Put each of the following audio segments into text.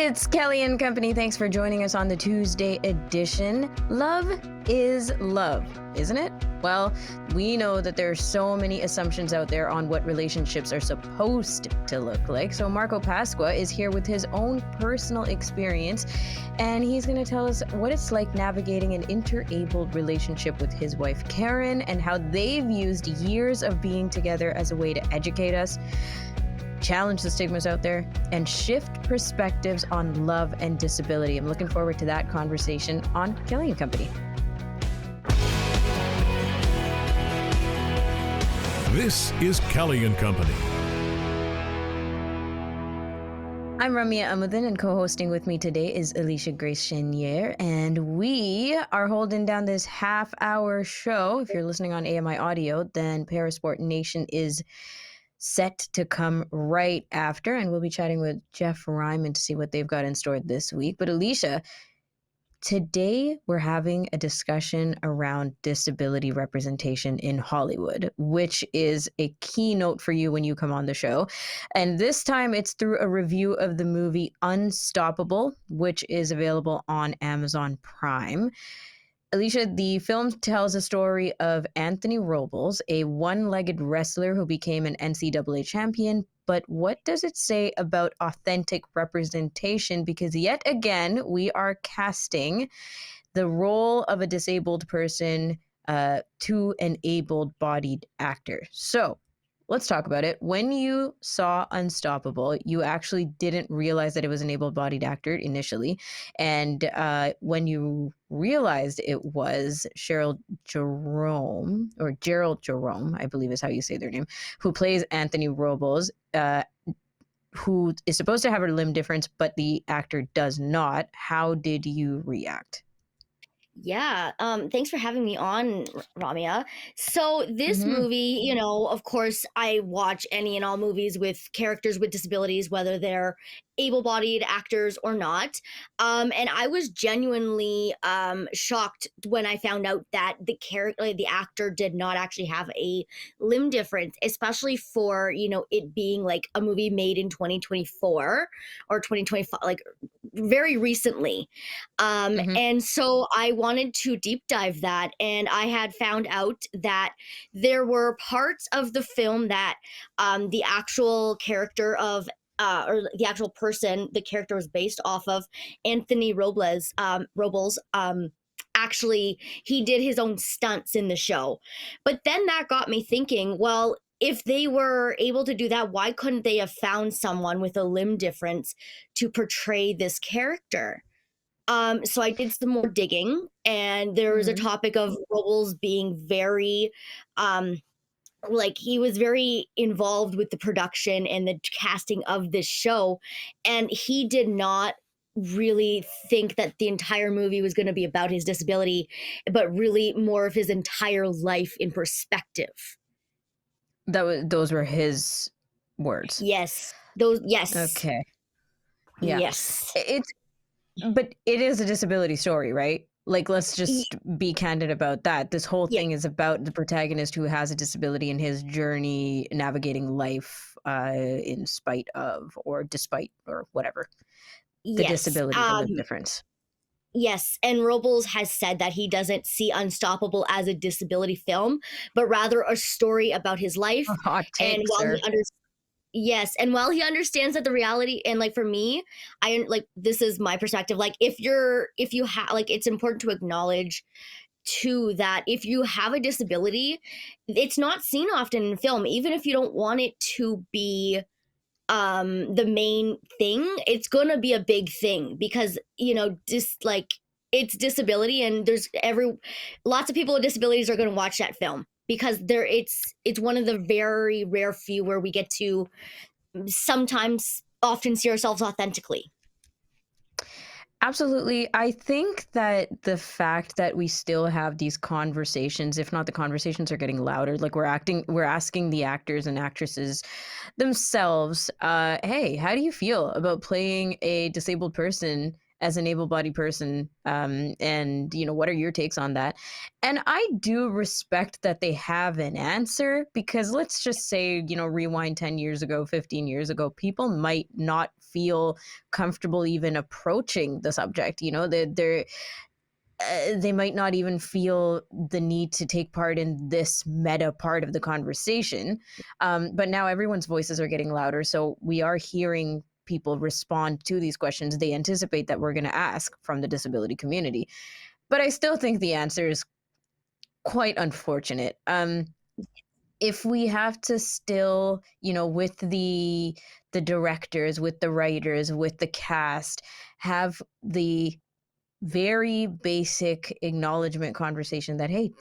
It's Kelly and Company. Thanks for joining us on the Tuesday edition. Love is love, isn't it? Well, we know that there are so many assumptions out there on what relationships are supposed to look like. So Marco Pasqua is here with his own personal experience, and he's going to tell us what it's like navigating an interabled relationship with his wife, Karen, and how they've used years of being together as a way to educate us, challenge the stigmas out there, and shift perspectives on love and disability. I'm looking forward to that conversation on Kelly and Company. This is Kelly and Company. I'm Ramya Amuddin, and co-hosting with me today is Alicia Grace Chenier, and we are holding down this half-hour show. If you're listening on AMI audio, then Para Sport Nation is set to come right after, and we'll be chatting with Jeff Ryman to see what they've got in store this week. But Alicia, today we're having a discussion around disability representation in Hollywood, which is a keynote for you when you come on the show. And this time it's through a review of the movie Unstoppable, which is available on Amazon Prime. Alicia, the film tells a story of Anthony Robles, a one-legged wrestler who became an NCAA champion. But what does it say about authentic representation? Because yet again, we are casting the role of a disabled person to an able-bodied actor. So let's talk about it. When you saw Unstoppable, you actually didn't realize that it was an able-bodied actor initially. And when you realized it was Gerald Jerome, I believe is how you say their name, who plays Anthony Robles, who is supposed to have a limb difference, but the actor does not. How did you react? Yeah, thanks for having me on, Ramya. So this movie, of course, I watch any and all movies with characters with disabilities, whether they're able-bodied actors or not. And I was genuinely shocked when I found out that the actor did not actually have a limb difference, especially for, it being like a movie made in 2024 or 2025, like very recently. And so I wanted to deep dive that, and I had found out that there were parts of the film that the actual character of or the actual person the character was based off of, Anthony Robles, actually he did his own stunts in the show. But then that got me thinking, well, if they were able to do that, why couldn't they have found someone with a limb difference to portray this character? So I did some more digging, and there was a topic of Robles being very he was very involved with the production and the casting of this show, and he did not really think that the entire movie was going to be about his disability, but really more of his entire life in perspective. Those were his words. Yes. Okay. Yeah. Yes. But it is a disability story, right? Like, let's just be candid about that. This whole thing is about the protagonist who has a disability and his journey navigating life in spite of, or despite, or whatever, the disability, the limb difference. Yes, and Robles has said that he doesn't see Unstoppable as a disability film, but rather a story about his life. Hot take, And while sir. Yes, and while he understands that the reality, and like for me, I like, this is my perspective, like if you have, like, it's important to acknowledge too that if you have a disability, it's not seen often in film, even if you don't want it to be the main thing, it's gonna be a big thing because it's disability, and there's lots of people with disabilities are gonna watch that film because it's one of the very rare few where we get to often see ourselves authentically. Absolutely. I think that the fact that we still have these conversations, if not the conversations are getting louder, like we're asking the actors and actresses themselves, hey, how do you feel about playing a disabled person as an able-bodied person, and what are your takes on that? And I do respect that they have an answer, because let's just say, rewind 10 years ago, 15 years ago, people might not feel comfortable even approaching the subject. They might not even feel the need to take part in this meta part of the conversation. But now everyone's voices are getting louder. So we are hearing people respond to these questions they anticipate that we're going to ask from the disability community. But I still think the answer is quite unfortunate. If we have to still, with the directors, with the writers, with the cast, have the very basic acknowledgement conversation that, hey,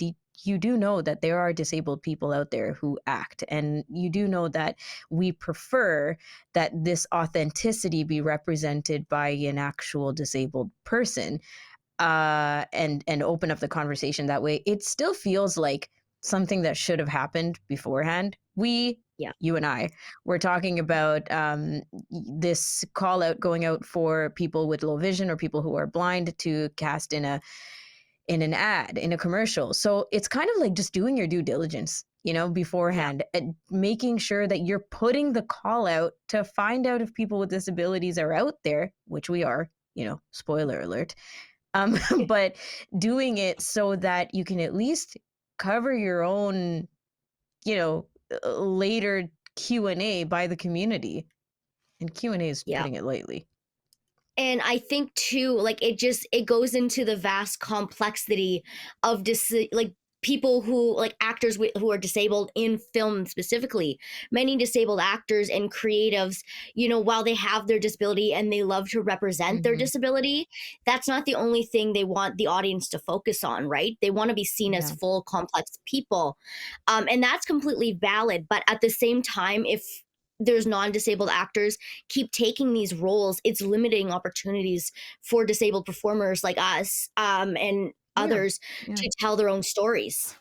you do know that there are disabled people out there who act, and you do know that we prefer that this authenticity be represented by an actual disabled person, and open up the conversation that way. It still feels like something that should have happened beforehand. Yeah. You and I were talking about this call out going out for people with low vision or people who are blind to cast in an ad, in a commercial. So it's kind of like just doing your due diligence, Yeah. beforehand, and making sure that you're putting the call out to find out if people with disabilities are out there, which we are, spoiler alert. But doing it so that you can at least cover your own, later Q&A by the community. And Q&A is Yeah. putting it lightly. And I think too, like it goes into the vast complexity of like people who like actors who are disabled in film specifically. Many disabled actors and creatives, while they have their disability and they love to represent their Hmm. disability, that's not the only thing they want the audience to focus on, right? They want to be seen as Yeah. full, complex people, and that's completely valid. But at the same time, if there's non-disabled actors keep taking these roles, it's limiting opportunities for disabled performers like us, and Yeah. others Yeah. to tell their own stories.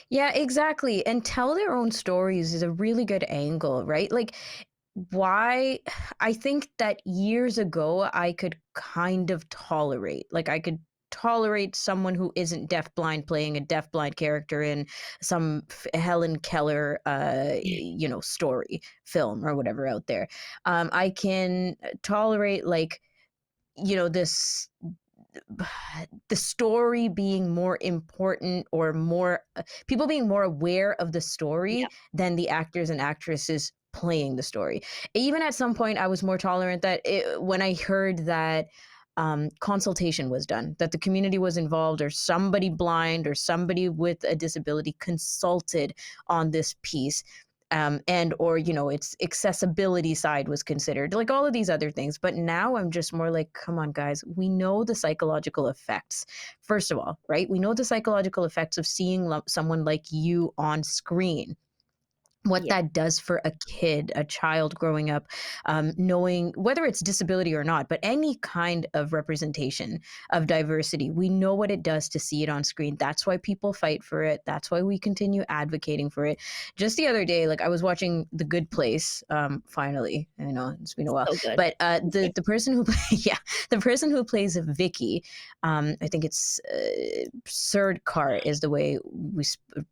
Yeah, exactly. And tell their own stories is a really good angle, right? Like, why I think that years ago I could kind of tolerate, like, I could tolerate someone who isn't deafblind playing a deafblind character in some Helen Keller, story film or whatever out there. I can tolerate, like, this the story being more important, or more people being more aware of the Yeah, story than the actors and actresses playing the story. Even at some point, I was more tolerant when I heard that consultation was done, that the community was involved, or somebody blind or somebody with a disability consulted on this piece, and or its accessibility side was considered, like all of these other things. But now I'm just more like, come on guys, we know the psychological effects. First of all, right, we know the psychological effects of seeing someone like you on screen, what yeah, that does for a kid, a child growing up, knowing whether it's disability or not, but any kind of representation of diversity. We know what it does to see it on screen. That's why people fight for it. That's why we continue advocating for it. Just the other day, like, I was watching The Good Place. Finally, I know it's been a while, so good. but the person who yeah, the person who plays Vicky, I think it's Surdkar is the way we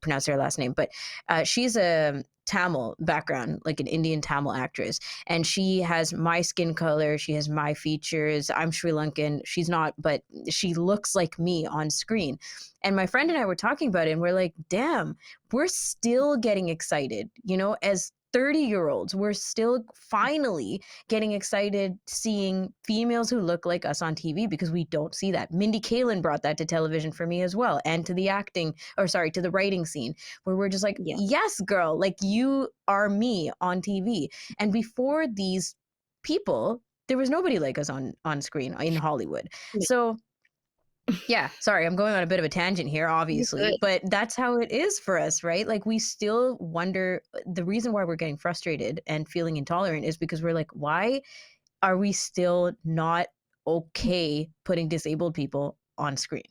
pronounce her last name, but she's a Tamil background, like an Indian Tamil actress. And she has my skin color. She has my features. I'm Sri Lankan. She's not, but she looks like me on screen. And my friend and I were talking about it, and we're like, damn, we're still getting excited, as 30-year-olds, we're still finally getting excited seeing females who look like us on TV, because we don't see that. Mindy Kaling brought that to television for me as well, and to the acting, or sorry, to the writing scene, where we're just like, Yeah, yes, girl, like, you are me on TV. And before these people, there was nobody like us on screen in Hollywood. yeah, So yeah, sorry, I'm going on a bit of a tangent here, you're obviously, good. but that's how it is for us, right? Like, we still wonder, the reason why we're getting frustrated and feeling intolerant is because we're like, why are we still not okay putting disabled people on screen?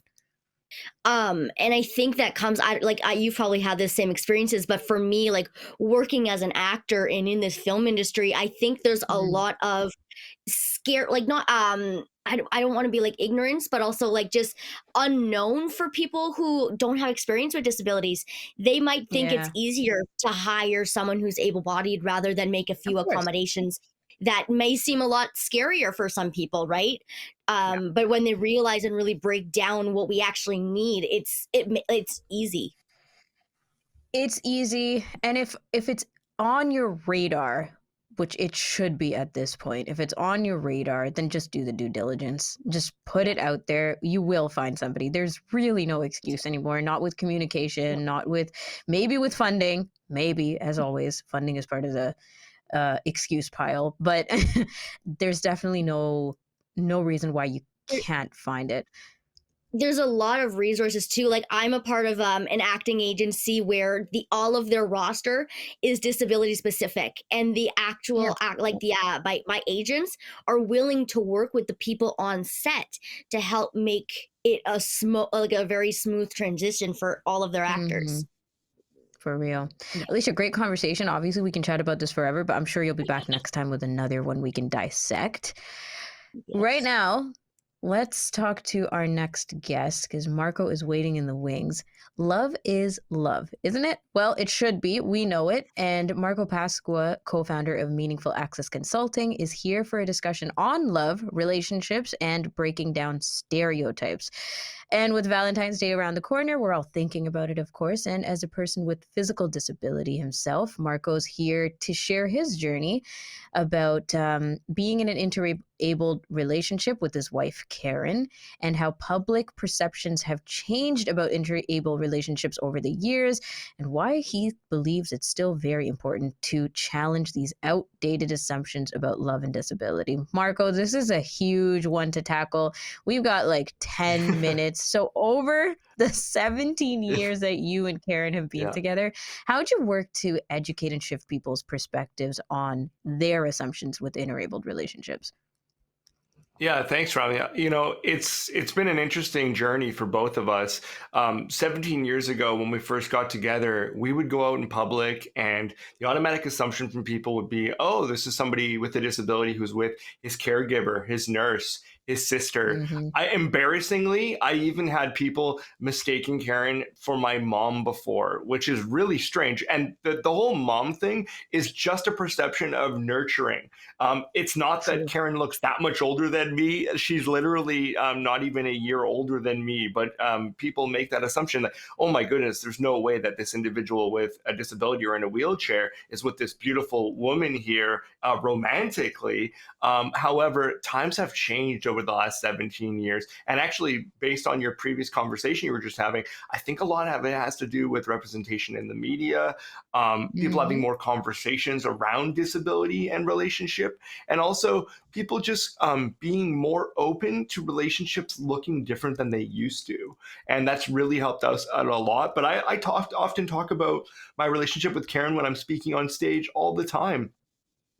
And I think that comes out like you've probably had the same experiences, but for me, like working as an actor and in this film industry, I think there's a Mhm. lot of scare like not I don't want to be like ignorance, but also like just unknown for people who don't have experience with disabilities. They might think it's Yeah, easier to hire someone who's able-bodied rather than make a of few course. accommodations that may seem a lot scarier for some people, right? Yeah. But when they realize and really break down what we actually need, it's easy. It's easy, and if it's on your radar, which it should be at this point, if it's on your radar, then just do the due diligence. Just put Yeah. it out there. You will find somebody. There's really no Yeah. excuse anymore, not with Yeah. communication, not with maybe with funding. Maybe, as always, funding is part of the excuse pile, but there's definitely no reason why you can't find it. There's a lot of resources too. Like I'm a part of an acting agency where the all of their roster is disability specific, and the Yeah. actual act like the my agents are willing to work with the people on set to help make it like a very smooth transition for all of their Hmm. actors. For real. Yeah. Alicia, great conversation. Obviously, we can chat about this forever, but I'm sure you'll be back next time with another one we can dissect. Right Yes. now, let's talk to our next guest because Marco is waiting in the wings. Love is love, isn't it? Well, it should be. We know it. And Marco Pasqua, co founder of Meaningful Access Consulting, is here for a discussion on love, relationships, and breaking down stereotypes. And with Valentine's Day around the corner, we're all thinking about it, of course. And as a person with physical disability himself, Marco's here to share his journey about being in an interabled relationship with his wife, Karen, and how public perceptions have changed about interabled relationships over the years, and why he believes it's still very important to challenge these outdated assumptions about love and disability. Marco, this is a huge one to tackle. We've got like 10 minutes. So, over the 17 years that you and Karen have been Yeah. together, how would you work to educate and shift people's perspectives on their assumptions with interabled relationships? Yeah, thanks, Rami. It's been an interesting journey for both of us. 17 years ago, when we first got together, we would go out in public, and the automatic assumption from people would be, "Oh, this is somebody with a disability who's with his caregiver, his nurse, his sister." Mm-hmm. I even had people mistaking Karen for my mom before, which is really strange. And the whole mom thing is just a perception of nurturing. It's not that True. Karen looks that much older than me. She's literally not even a year older than me. But people make that assumption that, oh my goodness, there's no way that this individual with a disability or in a wheelchair is with this beautiful woman here romantically. However, times have changed over the last 17 years. And actually, based on your previous conversation you were just having, I think a lot of it has to do with representation in the media, people having Mm-hmm. more conversations around disability and relationship, and also people just being more open to relationships looking different than they used to. And that's really helped us out a lot. But I often talk about my relationship with Karen when I'm speaking on stage all the time,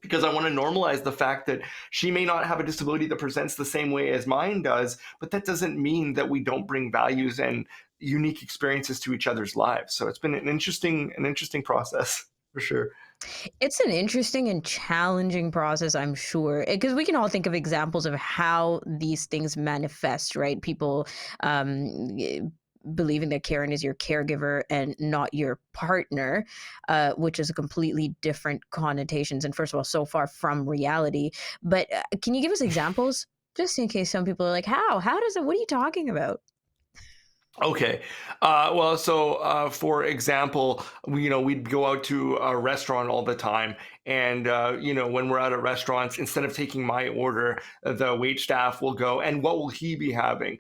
because I want to normalize the fact that she may not have a disability that presents the same way as mine does, but that doesn't mean that we don't bring values and unique experiences to each other's lives. So it's been an interesting process for sure. It's an interesting and challenging process, I'm sure, because we can all think of examples of how these things manifest, right? People believing that Karen is your caregiver and not your partner, which is a completely different connotations. And first of all, so far from reality. But can you give us examples, just in case some people are like, "How? How does it? What are you talking about?" Okay. For example, we'd go out to a restaurant all the time. And, when we're out at restaurants, instead of taking my order, the wait staff will go, and what will he be having?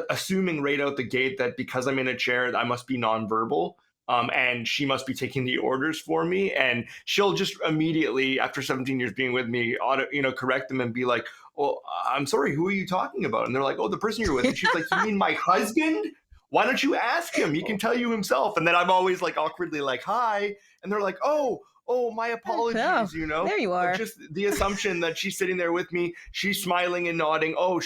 Assuming right out the gate that because I'm in a chair, I must be nonverbal. And she must be taking the orders for me. And she'll just immediately, after 17 years being with me, correct them and be like, "Well, I'm sorry, who are you talking about?" And they're like, "Oh, the person you're with." And she's like, "You mean my husband? Why don't you ask him? He can tell you himself." And then I'm always like awkwardly like, "Hi." And they're like, "Oh, oh, my Oh, apologies, there you are. just the assumption that she's sitting there with me, she's smiling and nodding. Oh,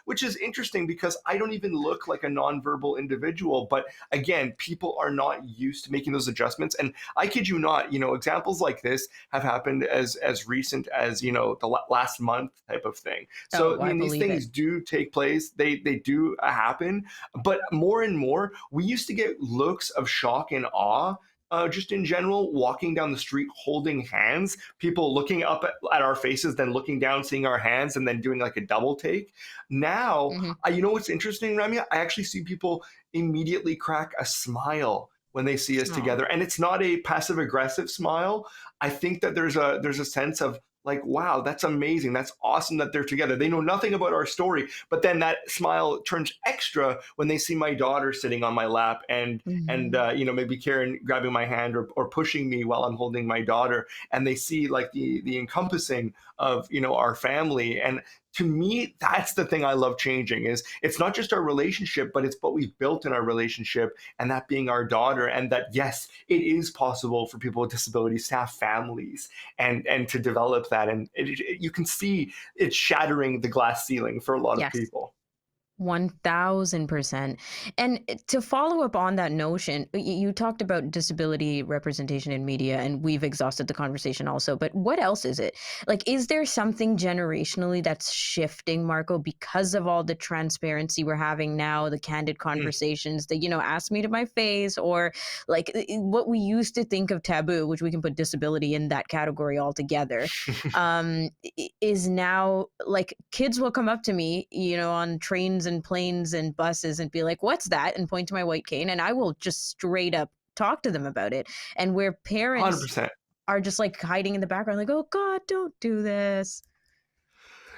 which is interesting because I don't even look like a nonverbal individual. But again, people are not used to making those adjustments. And I kid you not, examples like this have happened as recent as, the last month type of thing. So, Oh, I these believe it. things do take place. They do happen. But more and more, we used to get looks of shock and awe, just in general, walking down the street holding hands, people looking up at our faces, then looking down, seeing our hands, and then doing like a double take. Now, Hmm. you know what's interesting, Ramya? I actually see people immediately crack a smile when they see us Oh. together, and it's not a passive aggressive smile. I think that there's a sense of like, wow, that's amazing, that's awesome that they're together. They know nothing about our story, but then that smile turns extra when they see my daughter sitting on my lap, and Hmm. maybe Karen grabbing my hand, or pushing me while I'm holding my daughter, and they see like the encompassing of our family. And to me, that's the thing I love changing. Is it's not just our relationship, but it's what we've built in our relationship, and that being our daughter. And that, yes, it is possible for people with disabilities to have families, and to develop that. And you can see it shattering the glass ceiling for a lot of Yes. people. 1000%. And to follow up on that notion, you talked about disability representation in media, and we've exhausted the conversation also. But what else is it? Like, is there something generationally that's shifting, Marco, because of all the transparency we're having now, the candid conversations that, ask me to my face, or like what we used to think of taboo, which we can put disability in that category altogether, is now like kids will come up to me, on trains and planes and buses and be like, "What's that?" and point to my white cane, and I will just straight up talk to them about it. And where parents 100%. are just like hiding in the background, like, "Oh God, don't do this."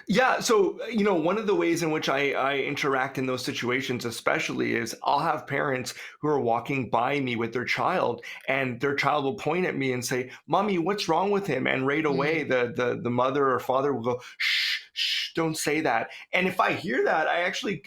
Yeah, so one of the ways in which I interact in those situations, especially, is I'll have parents who are walking by me with their child, and their child will point at me and say, "Mommy, what's wrong with him?" And right away, Mm. the mother or father will go, "Shh, shh, don't say that." And if I hear that,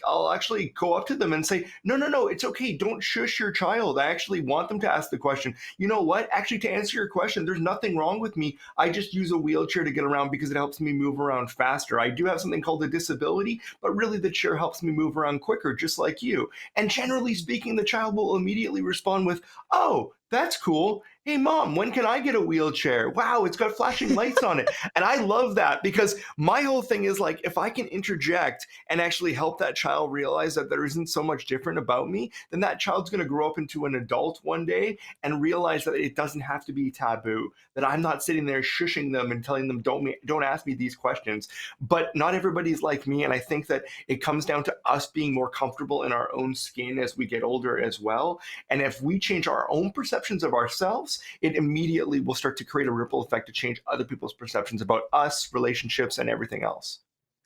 I'll actually go up to them and say, "No, no, no, it's okay. Don't shush your child. I actually want them to ask the question. You know what? Actually, to answer your question, there's nothing wrong with me. I just use a wheelchair to get around because it helps me move around faster. I do have something called a disability, but really the chair helps me move around quicker, just like you." And generally speaking, the child will immediately respond with, "Oh, that's cool. Hey, mom, when can I get a wheelchair? Wow, it's got flashing lights on it." And I love that, because my whole thing is like, if I can interject and actually help that child realize that there isn't so much different about me, then that child's going to grow up into an adult one day and realize that it doesn't have to be taboo, that I'm not sitting there shushing them and telling them, don't ask me these questions. But not everybody's like me. And I think that it comes down to us being more comfortable in our own skin as we get older as well. And if we change our own perceptions of ourselves, it immediately will start to create a ripple effect to change other people's perceptions about us, relationships, and everything else.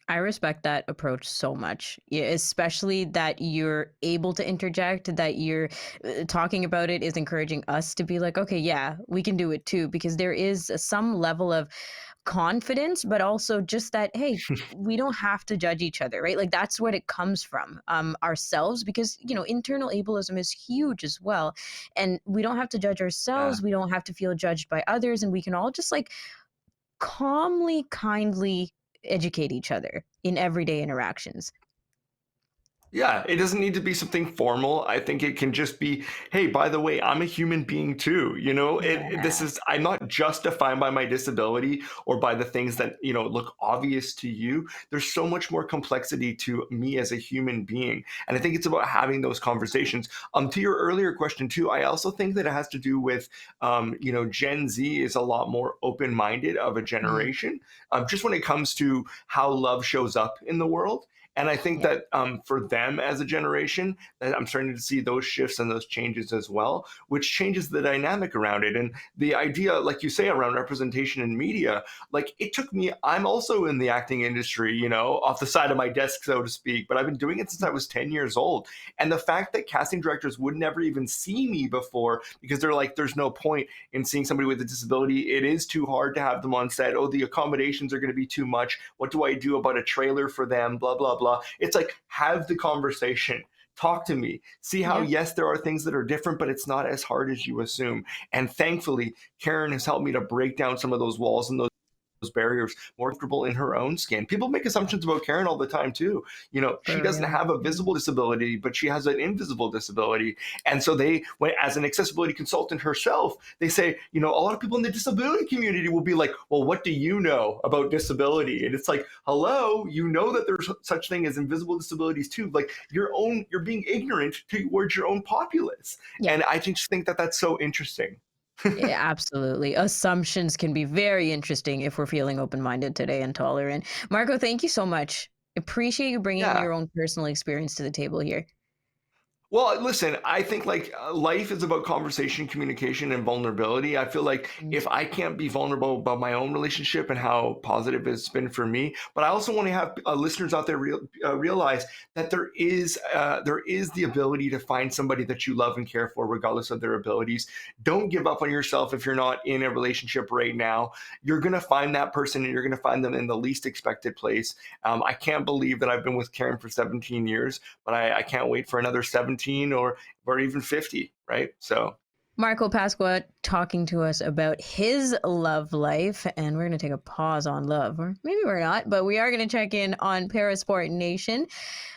I respect that approach so much, yeah, especially that you're able to interject, that you're talking about it is encouraging us to be like, okay, yeah, we can do it too, because there is some level of confidence, but also just that, hey, we don't have to judge each other, right? Like that's what it comes from, ourselves, because internal ableism is huge as well, and we don't have to judge Yeah. ourselves. We don't have to feel judged by others, and we can all just like calmly, kindly educate each other in everyday interactions. Yeah, it doesn't need to be something formal. I think it can just be, hey, by the way, I'm a human being too. This Yeah. is, I'm not just defined by my disability or by the things that, look obvious to you. There's so much more complexity to me as a human being. And I think it's about having those conversations. To your earlier question too, I also think that it has to do with, Gen Z is a lot more open-minded of a Mm, generation, just when it comes to how love shows up in the world. And I think yeah. that, for them as a generation, that I'm starting to see those shifts and those changes as well, which changes the dynamic around it. And the idea, like you say, around representation in media, like it took me, I'm also in the acting industry, off the side of my desk, so to speak, but I've been doing it since I was 10 years old. And the fact that casting directors would never even see me before, because they're like, there's no point in seeing somebody with a disability. It is too hard to have them on set. Oh, the accommodations are going to be too much. What do I do about a trailer for them? Blah, blah, blah. It's like, have the conversation. talk to me, see how, Yeah. yes, there are things that are different, but it's not as hard as you assume. And thankfully, Karen has helped me to break down some of those walls and those barriers, more comfortable in her own skin. People make assumptions about Karen all the time too. She For doesn't real. have a visible disability, but she has an invisible disability. And so as an accessibility consultant herself, they say, a lot of people in the disability community will be like, well, what do you know about disability? And it's like, hello, that there's such thing as invisible disabilities too. Like you're being ignorant towards your own populace. Yeah. And I just think that that's so interesting. Yeah, absolutely. Assumptions can be very interesting if we're feeling open-minded today and tolerant. Marco, thank you so much. Appreciate you bringing Yeah. your own personal experience to the table here. Well, listen, I think life is about conversation, communication, and vulnerability. I feel like Mm. if I can't be vulnerable about my own relationship and how positive it's been for me, but I also want to have listeners out there realize that there is the ability to find somebody that you love and care for, regardless of their abilities. Don't give up on yourself if you're not in a relationship right now. You're gonna find that person, and you're gonna find them in the least expected place. I can't believe that I've been with Karen for 17 years, but I can't wait for another 17 or even 50, right? So Marco Pasqua talking to us about his love life, and we're going to take a pause on love, or maybe we're not, but we are going to check in on Para Sport Nation,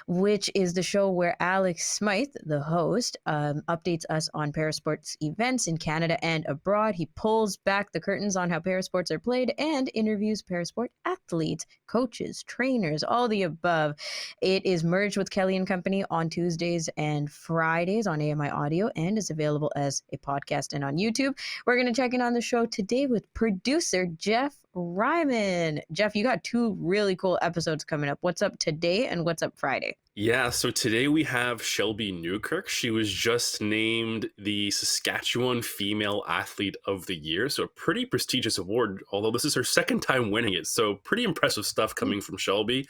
which is the show where Alex Smythe, the host, updates us on parasports events in Canada and abroad. He pulls back the curtains on how parasports are played and interviews parasport athletes, coaches, trainers, all the above. It is merged with Kelly and Company on Tuesdays and Fridays on AMI Audio and is available as a podcast and on YouTube. We're going to check in on the show today with producer Jeff Ryman. Jeff, you got two really cool episodes coming up. What's up today and what's up Friday? Yeah, so today we have Shelby Newkirk. She was just named the Saskatchewan Female Athlete of the Year, so a pretty prestigious award, although this is her second time winning it. So pretty impressive stuff coming from Shelby.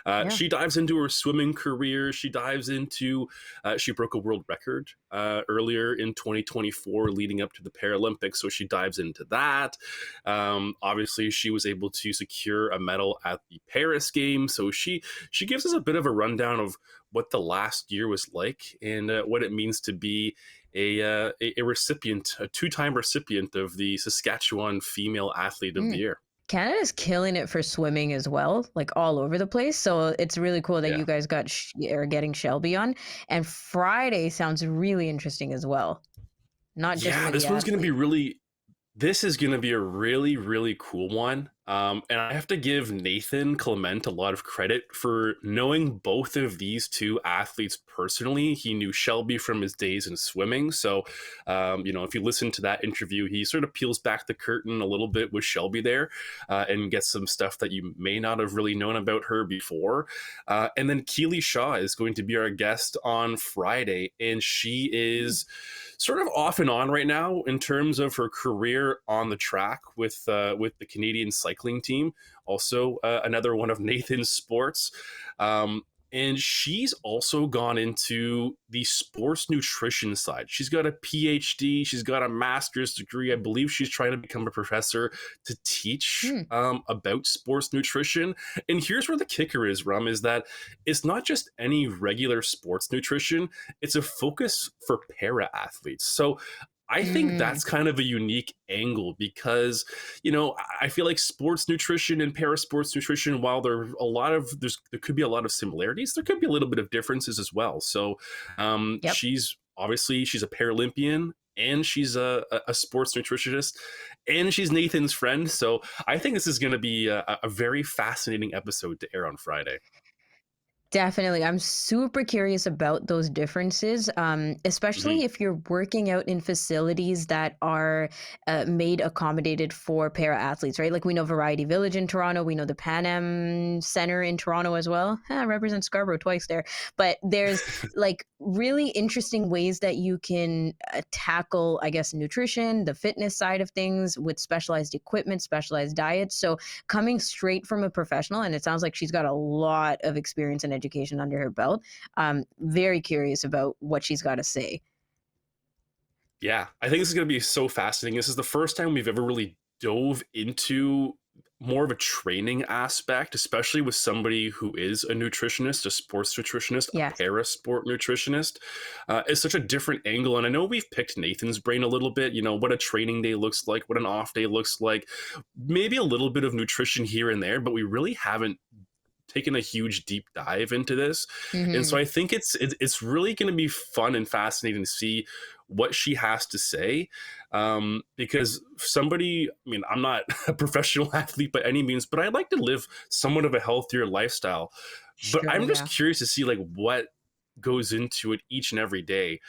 Yeah. She dives into her swimming career. She dives into, she broke a world record earlier in 2024 leading up to the Paralympics, so she dives into that. Obviously, she was able to secure a medal at the Paris Games, so she gives us a bit of a rundown of what the last year was like and what it means to be a recipient, a two-time recipient of the Saskatchewan Female Athlete of the Year. Canada's killing it for swimming as well, like all over the place. So it's really cool that you guys are getting Shelby on. And Friday sounds really interesting as well. Not just for This the one's going to be athlete. this is going to be a really, really cool one. And I have to give Nathan Clement a lot of credit for knowing both of these two athletes personally. He knew Shelby from his days in swimming. So, if you listen to that interview, he sort of peels back the curtain a little bit with Shelby there and gets some stuff that you may not have really known about her before. And then Keely Shaw is going to be our guest on Friday. And she is sort of off and on right now in terms of her career on the track with the Canadian cycling team. Also, another one of Nathan's sports. And she's also gone into the sports nutrition side. She's got a PhD. She's got a master's degree. I believe she's trying to become a professor to teach about sports nutrition. And here's where the kicker is, Rum, is that it's not just any regular sports nutrition. It's a focus for para athletes. So I think that's kind of a unique angle because, I feel like sports nutrition and para sports nutrition, while there could be a lot of similarities, there could be a little bit of differences as well. So she's a Paralympian and she's a sports nutritionist and she's Nathan's friend. So I think this is going to be a very fascinating episode to air on Friday. Definitely. I'm super curious about those differences, especially if you're working out in facilities that are made accommodated for para athletes, right? Like we know Variety Village in Toronto. We know the Pan Am Center in Toronto as well. I represent Scarborough twice there. But there's like really interesting ways that you can tackle, I guess, nutrition, the fitness side of things with specialized equipment, specialized diets. So coming straight from a professional, and it sounds like she's got a lot of experience and education under her belt. Very curious about what she's got to say. Yeah, I think this is going to be so fascinating. This is the first time we've ever really dove into more of a training aspect, especially with somebody who is a nutritionist, a sports nutritionist, Yes. a para sport nutritionist. It's such a different angle. And I know we've picked Nathan's brain a little bit, what a training day looks like, what an off day looks like, maybe a little bit of nutrition here and there, but we really haven't taken a huge deep dive into this. And so I think it's really going to be fun and fascinating to see what she has to say, because somebody, I'm not a professional athlete by any means, but I like to live somewhat of a healthier lifestyle. But Sure, I'm just yeah. curious to see what goes into it each and every day,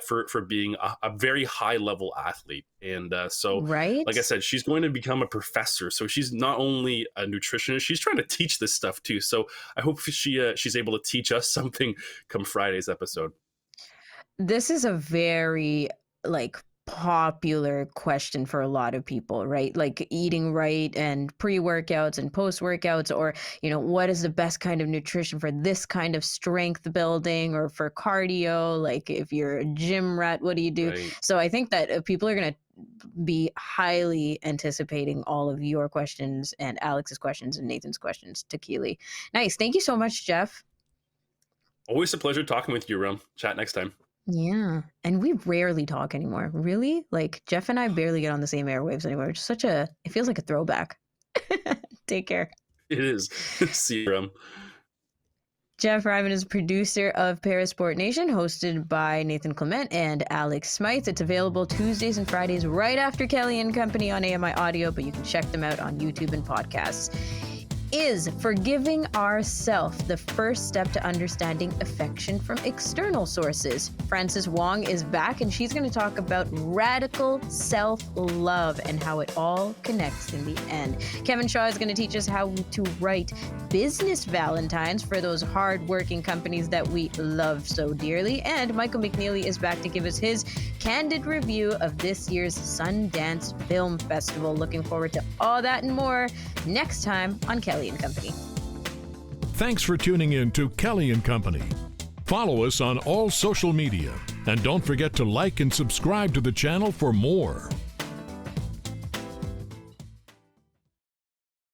for being a very high level athlete. And so, Right? like I said, she's going to become a professor. So she's not only a nutritionist, she's trying to teach this stuff too. So I hope she's able to teach us something come Friday's episode. This is a very like popular question for a lot of people, right? Like eating right and pre-workouts and post-workouts, or what is the best kind of nutrition for this kind of strength building or for cardio? Like if you're a gym rat, what do you do? Right. So I think that people are going to be highly anticipating all of your questions and Alex's questions and Nathan's questions to Keely. Nice. Thank you so much, Jeff. Always a pleasure talking with you, Rum. Chat next time. Yeah. And we rarely talk anymore. Really? Like Jeff and I barely get on the same airwaves anymore. It's it feels like a throwback. Take care. It is. See you, Rum. Jeff Ryman is producer of Para Sport Nation, hosted by Nathan Clement and Alex Smythe. It's available Tuesdays and Fridays right after Kelly and Company on AMI Audio, but you can check them out on YouTube and podcasts. Is forgiving ourself the first step to understanding affection from external sources? Frances Wong is back, and she's going to talk about radical self-love and how it all connects in the end. Kevin Shaw is going to teach us how to write business valentines for those hard-working companies that we love so dearly. And Michael McNeely is back to give us his candid review of this year's Sundance Film Festival. Looking forward to all that and more next time on Kelly and Company. Thanks for tuning in to Kelly and Company. Follow us on all social media, and don't forget to like and subscribe to the channel for more.